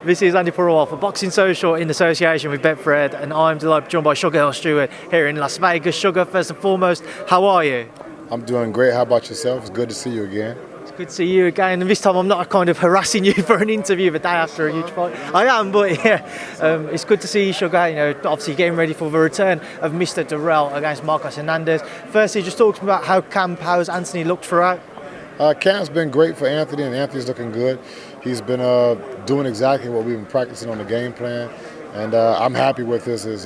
This is Andi Purewal for Boxing Social in association with Betfred, and I'm delighted joined by Sugar Hill Steward here in Las Vegas. Sugar, first and foremost, how are you? I'm doing great. How about yourself? It's good to see you again. It's good to see you again, and this time I'm not kind of harassing you for an interview the day after a huge fight. I am, but yeah, it's good to see you, Sugar. You know, obviously getting ready for the return of Mr. Durrell against Marcos Hernandez. Firstly, just talk to me about how's Anthony looked throughout? Camp's been great for Anthony, and Anthony's looking good. He's been doing exactly what we've been practicing on the game plan, and I'm happy with his as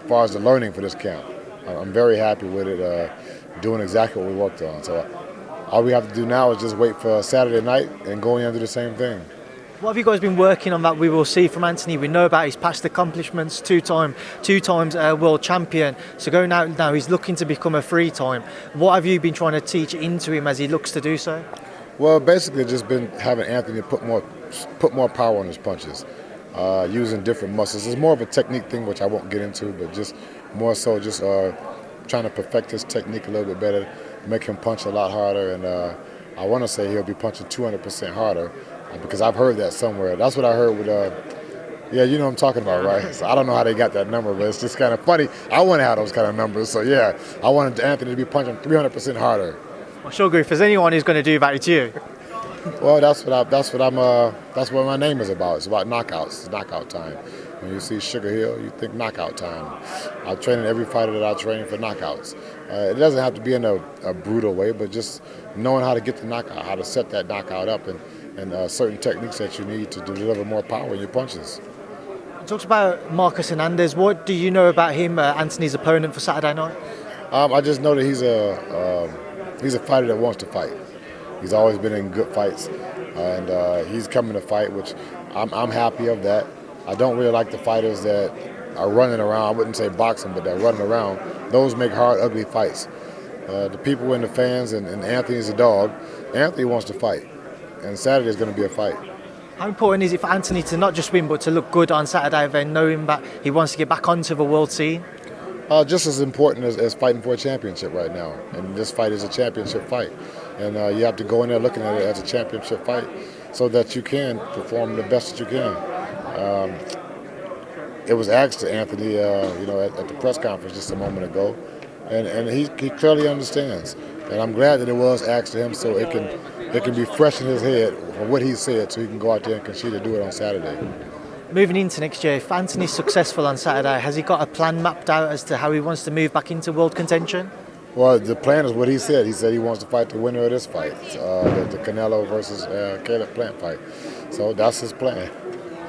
far as the learning for this camp. I'm very happy with it, doing exactly what we worked on. So all we have to do now is just wait for Saturday night and go in and do the same thing. What have you guys been working on that we will see from Anthony? We know about his past accomplishments, two times world champion. So going out now, he's looking to become a three-time. What have you been trying to teach into him as he looks to do so? Well, basically just been having Anthony put more power on his punches, using different muscles. It's more of a technique thing, which I won't get into, but just more so just trying to perfect his technique a little bit better, make him punch a lot harder, and I want to say he'll be punching 200% harder because I've heard that somewhere. That's what I heard with, yeah, you know what I'm talking about, right? So I don't know how they got that number, but it's just kind of funny. I want to have those kind of numbers, so yeah, I wanted Anthony to be punching 300% harder. Well, Sugar, if there's anyone who's going to do that, it's you. Well, that's what my name is about. It's about knockouts. It's knockout time. When you see Sugar Hill, you think knockout time. I'm training every fighter that I train for knockouts. It doesn't have to be in a brutal way, but just knowing how to get the knockout, how to set that knockout up, and certain techniques that you need to deliver more power in your punches. Talks about Marcos Hernandez. What do you know about him, Anthony's opponent for Saturday night? I just know that he's a fighter that wants to fight. He's always been in good fights, and he's coming to fight, which I'm happy of that. I don't really like the fighters that are running around. I wouldn't say boxing, but they're running around. Those make hard, ugly fights. The people and the fans, and Anthony's a dog. Anthony wants to fight, and Saturday is going to be a fight. How important is it for Anthony to not just win, but to look good on Saturday, then knowing that he wants to get back onto the world scene? Just as important as fighting for a championship right now. And this fight is a championship fight. And you have to go in there looking at it as a championship fight so that you can perform the best that you can. It was asked to Anthony, at the press conference just a moment ago, and he clearly understands. And I'm glad that it was asked to him so it can be fresh in his head for what he said so he can go out there and continue to do it on Saturday. Moving into next year, if Anthony's successful on Saturday, has he got a plan mapped out as to how he wants to move back into world contention? Well, the plan is what he said. He said he wants to fight the winner of this fight, the Canelo versus Caleb Plant fight. So that's his plan.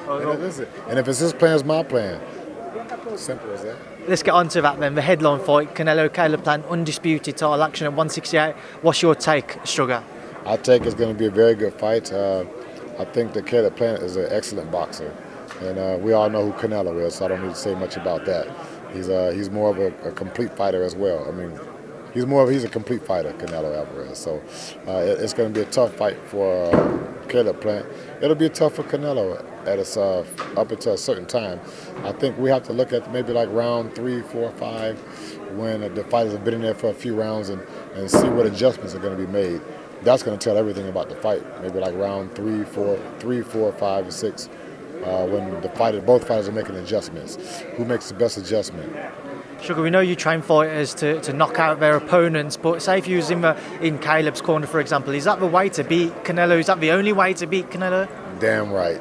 And if it's his plan, it's my plan. Simple as that. Let's get on to that then. The headline fight, Canelo Caleb Plant, undisputed title action at 168. What's your take, Sugar? I take it's going to be a very good fight. I think that Caleb Plant is an excellent boxer. And we all know who Canelo is, so I don't need to say much about that. He's more of a complete fighter as well. I mean, he's a complete fighter, Canelo Alvarez. So it's going to be a tough fight for Caleb Plant. It'll be tough for Canelo up until a certain time. I think we have to look at maybe like round 3, 4, 5, when the fighters have been in there for a few rounds and see what adjustments are going to be made. That's going to tell everything about the fight. Maybe like round 3, 4, 5, and 6. When both fighters are making adjustments. Who makes the best adjustment? Sugar, we know you train fighters to knock out their opponents, but say if you was in Caleb's corner, for example, is that the way to beat Canelo? Is that the only way to beat Canelo? Damn right.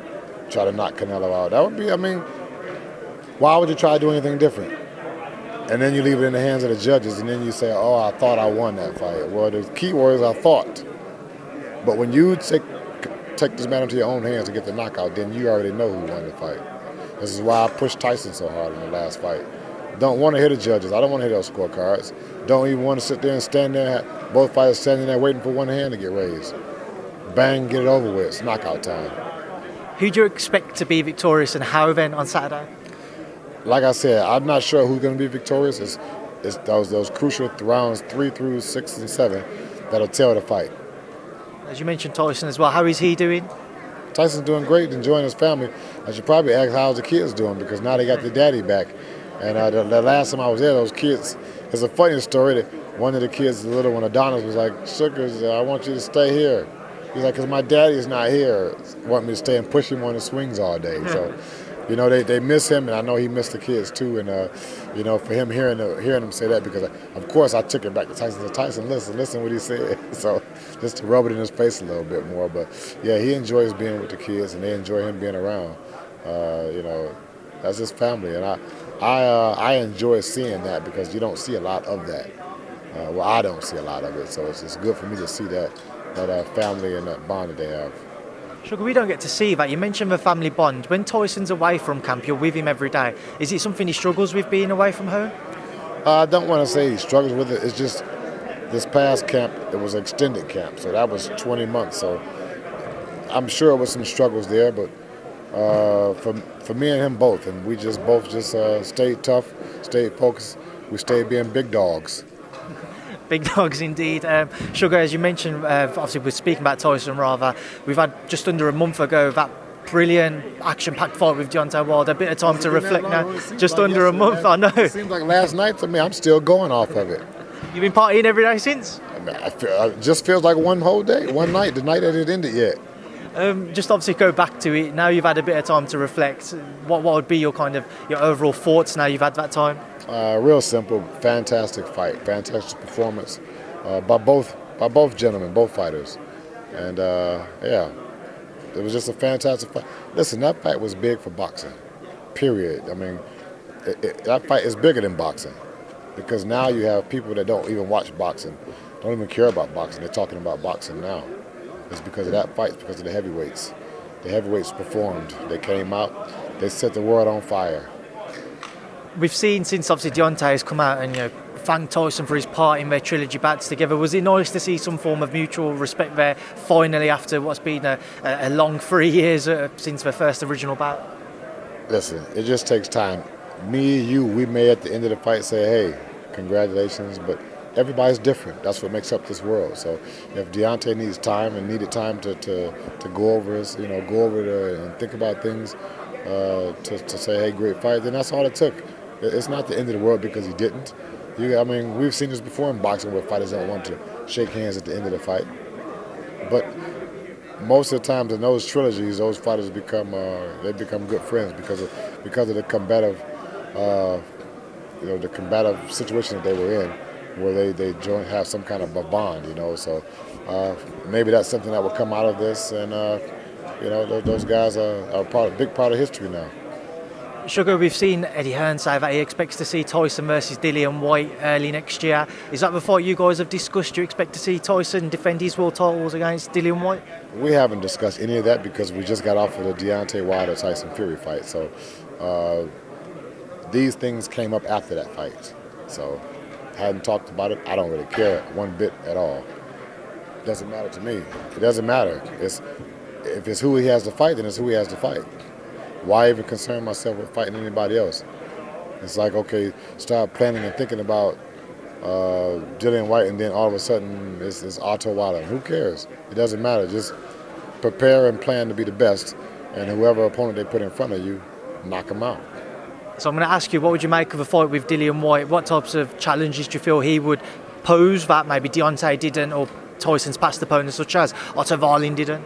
Try to knock Canelo out. That would be, why would you try to do anything different? And then you leave it in the hands of the judges, and then you say, oh, I thought I won that fight. Well, the key word is I thought. But when you take this matter into your own hands to get the knockout, then you already know who won the fight. This is why I pushed Tyson so hard in the last fight. Don't want to hear the judges. I don't want to hear those scorecards. Don't even want to sit there and stand there, both fighters standing there waiting for one hand to get raised. Bang, get it over with. It's knockout time. Who do you expect to be victorious and how then on Saturday? Like I said, I'm not sure who's going to be victorious. It's those crucial rounds 3 through 6 and 7 that'll tell the fight. As you mentioned Tyson as well, how is he doing? Tyson's doing great, enjoying his family. I should probably ask how's the kids doing because now they got their daddy back. And the last time I was there, those kids, it's a funny story that one of the kids, the little one, Adonis, was like, Sugar, I want you to stay here. He's like, because my daddy's not here, want me to stay and push him on the swings all day. So, you know, they miss him, and I know he missed the kids too. And you know, for him hearing him say that, because of course I took it back to Tyson. Tyson, listen what he said. So just to rub it in his face a little bit more. But yeah, he enjoys being with the kids, and they enjoy him being around. You know, that's his family, and I enjoy seeing that, because you don't see a lot of that. Well, I don't see a lot of it, so it's good for me to see that family and that bond that they have. Sugar, we don't get to see that. You mentioned the family bond. When Tyson's away from camp, you're with him every day. Is it something he struggles with, being away from home? I don't want to say he struggles with it. It's just this past camp, it was an extended camp, so that was 20 months. So I'm sure there was some struggles there, but for me and him both, and we both stayed tough, stayed focused. We stayed being big dogs. Big dogs indeed. Sugar, as you mentioned, obviously we're speaking about Tyson rather. We've had just under a month ago that brilliant action-packed fight with Deontay Wilder. A bit of time to reflect now. Just under a month, I know. It seems like last night to me. I'm still going off of it. You've been partying every day since? I mean, it just feels like one whole day, one night, the night that it ended yet. Just obviously go back to it. Now you've had a bit of time to reflect. What would be your overall thoughts now you've had that time? Real simple, fantastic fight, fantastic performance by both gentlemen, both fighters, and yeah, it was just a fantastic fight. Listen, that fight was big for boxing, period. I mean, that fight is bigger than boxing, because now you have people that don't even watch boxing, don't even care about boxing. They're talking about boxing now. It's because of that fight, it's because of the heavyweights. The heavyweights performed. They came out. They set the world on fire. We've seen since obviously Deontay has come out and thanked Tyson for his part in their trilogy bouts together. Was it nice to see some form of mutual respect there finally after what's been a long 3 years since their first original bout? Listen, it just takes time. Me, you, we may at the end of the fight say, hey, congratulations, but everybody's different. That's what makes up this world. So if Deontay needs time and needed time to go over his, go over there and think about things, to say, hey, great fight, then that's all it took. It's not the end of the world because he didn't. We've seen this before in boxing where fighters don't want to shake hands at the end of the fight. But most of the times in those trilogies, those fighters become good friends because of the combative, the combative situation that they were in, where they have some kind of a bond, So maybe that's something that will come out of this, and those guys are a big part of history now. Sugar, we've seen Eddie Hearn say that he expects to see Tyson versus Dillian-Whyte early next year. Is that the fight you guys have discussed? Do you expect to see Tyson defend his world titles against Dillian-Whyte? We haven't discussed any of that because we just got off of the Deontay Wilder Tyson Fury fight. So these things came up after that fight. So hadn't talked about it. I don't really care one bit at all. It doesn't matter to me. It doesn't matter. If it's who he has to fight, then it's who he has to fight. Why even concern myself with fighting anybody else? It's like, okay, start planning and thinking about Dillian-Whyte, and then all of a sudden it's Otto Wilder. Who cares? It doesn't matter. Just prepare and plan to be the best, and whoever opponent they put in front of you, knock them out. So I'm going to ask you, what would you make of a fight with Dillian-Whyte? What types of challenges do you feel he would pose that maybe Deontay didn't, or Tyson's past opponents such as Otto Wallin didn't?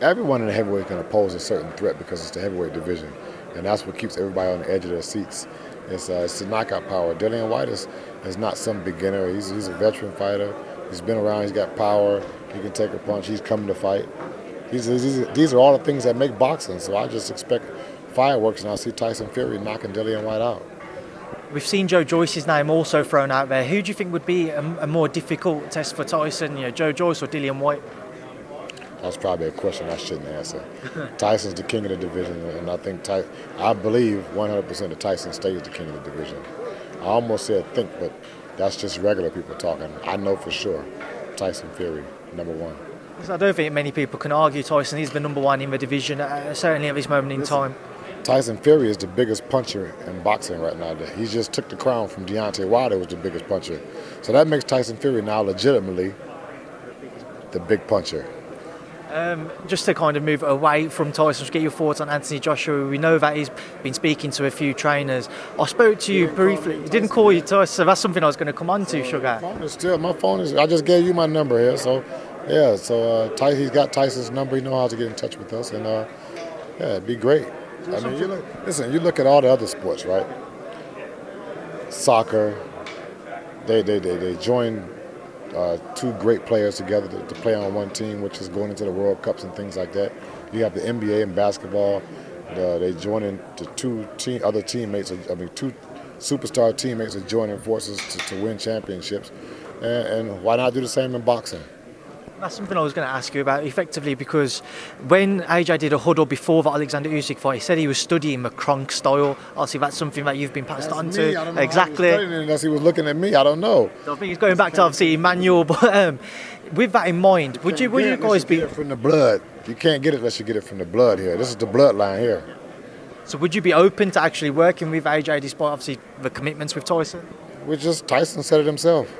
Everyone in the heavyweight is going to pose a certain threat because it's the heavyweight division, and that's what keeps everybody on the edge of their seats. It's the knockout power. Dillian-Whyte is not some beginner. He's a veteran fighter. He's been around. He's got power. He can take a punch. He's coming to fight. These are all the things that make boxing. So I just expect fireworks, and I'll see Tyson Fury knocking Dillian-Whyte out. We've seen Joe Joyce's name also thrown out there. Who do you think would be a more difficult test for Tyson? Joe Joyce or Dillian-Whyte? That's probably a question I shouldn't answer. Tyson's the king of the division, and I believe 100% that Tyson stays the king of the division. I almost said think, but that's just regular people talking. I know for sure Tyson Fury, number one. I don't think many people can argue Tyson is the number one in the division, certainly at this moment in time. Tyson Fury is the biggest puncher in boxing right now. He just took the crown from Deontay Wilder, was the biggest puncher. So that makes Tyson Fury now legitimately the big puncher. Just to kind of move away from Tyson, just get your thoughts on Anthony Joshua. We know that he's been speaking to a few trainers. I spoke to you briefly. He didn't call you Tyson, so that's something I was going to come on to, Sugar. My phone is. I just gave you my number here, so Yeah, so he's got Tyson's number. He knows how to get in touch with us, and yeah, it'd be great. I mean, you look at all the other sports, right? Soccer, they join two great players together to play on one team, which is going into the World Cups and things like that. You have the NBA and basketball. They join into two superstar teammates are joining forces to win championships. And why not do the same in boxing? That's something I was going to ask you about, effectively, because when AJ did a huddle before the Alexander Usyk fight, he said he was studying McCronk style. Obviously, that's something that you've been passed on to. I don't know exactly. Unless he was looking at me, I don't know. So I think he's going back to obviously Emmanuel. But with that in mind, would you guys be from the blood? You can't get it unless you get it from the blood here. This is the bloodline here. So would you be open to actually working with AJ despite obviously the commitments with Tyson? Tyson said it himself.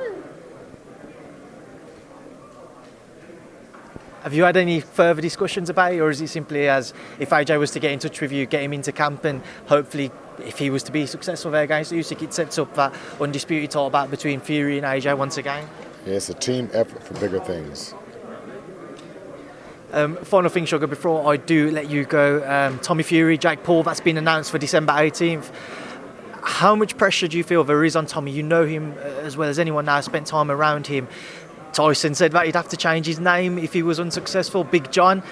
Have you had any further discussions about it, or is it simply as if AJ was to get in touch with you, get him into camp, and hopefully if he was to be successful there against Usyk, it sets up that undisputed title back between Fury and AJ once again? Yeah, it's a team effort for bigger things. Final thing, Sugar, before I do let you go, Tommy Fury, Jake Paul, that's been announced for December 18th. How much pressure do you feel there is on Tommy? You know him as well as anyone now, spent time around him. Tyson said that he'd have to change his name if he was unsuccessful. Big John,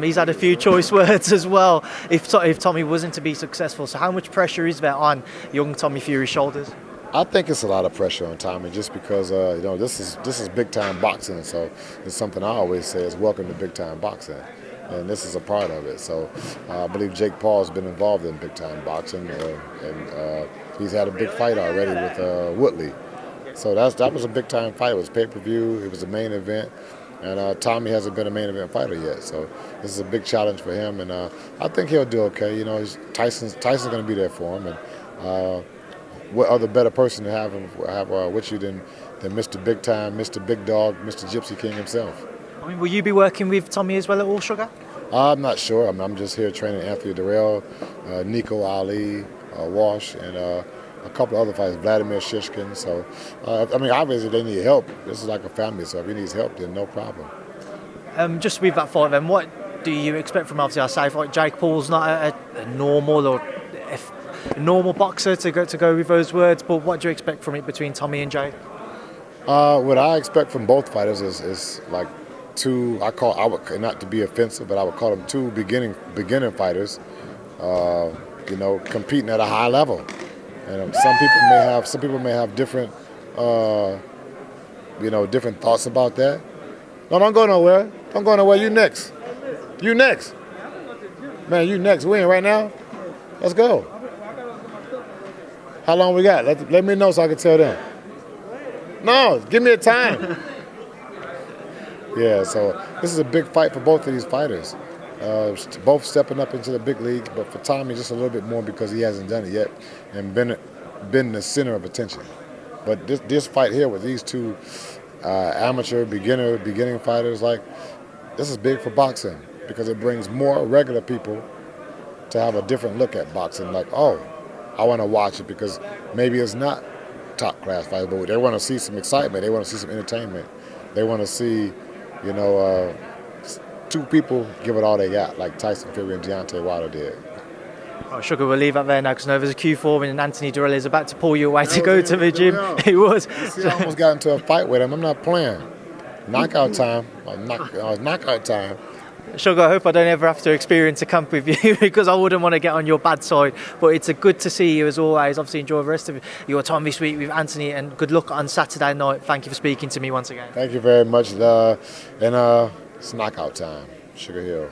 he's had a few choice words as well if Tommy wasn't to be successful. So how much pressure is there on young Tommy Fury's shoulders? I think it's a lot of pressure on Tommy just because this is big time boxing. So it's something I always say is welcome to big time boxing, and this is a part of it. So I believe Jake Paul has been involved in big time boxing, and he's had a big fight already with Woodley. So that was a big time fight. It was pay-per-view. It was a main event, and Tommy hasn't been a main event fighter yet. So this is a big challenge for him, and I think he'll do okay. You know, Tyson's going to be there for him, and what other better person to have with you than Mr. Big Time, Mr. Big Dog, Mr. Gypsy King himself. I mean, will you be working with Tommy as well at all, Sugar? I'm not sure. I'm just here training Anthony Durrell, Nico Ali, Walsh, and a couple of other fighters, Vladimir Shishkin. So, obviously they need help. This is like a family, so if he needs help, then no problem. Just with that fight, then, what do you expect from, obviously, I say, like Jake Paul's not a normal or a normal boxer to go with those words, but what do you expect from it between Tommy and Jake? What I expect from both fighters is like two. I would not to be offensive, but I would call them two beginning fighters. Competing at a high level. And some people may have different, different thoughts about that. No, don't go nowhere. Don't go nowhere. You next. You next. Man, you next. We in right now. Let's go. How long we got? Let me know so I can tell them. No, give me a time. Yeah, so this is a big fight for both of these fighters. Both stepping up into the big league, but for Tommy just a little bit more because he hasn't done it yet and been the center of attention. But this fight here with these two amateur beginning fighters, this is big for boxing because it brings more regular people to have a different look at boxing. Like, oh, I want to watch it because maybe it's not top class fight, but they want to see some excitement. They want to see some entertainment. They want to see, two people give it all they got, like Tyson Fury and Deontay Wilder did. Oh, Sugar, we'll leave that there now because there's a Q4 and Anthony Durrell is about to pull you away to go to the gym. He was. See, I almost got into a fight with him. I'm not playing. Knockout time. Knockout time. Sugar, I hope I don't ever have to experience a camp with you because I wouldn't want to get on your bad side. But it's good to see you as always. Obviously, enjoy the rest of your time this week with Anthony and good luck on Saturday night. Thank you for speaking to me once again. Thank you very much. It's knockout time. Sugar Hill.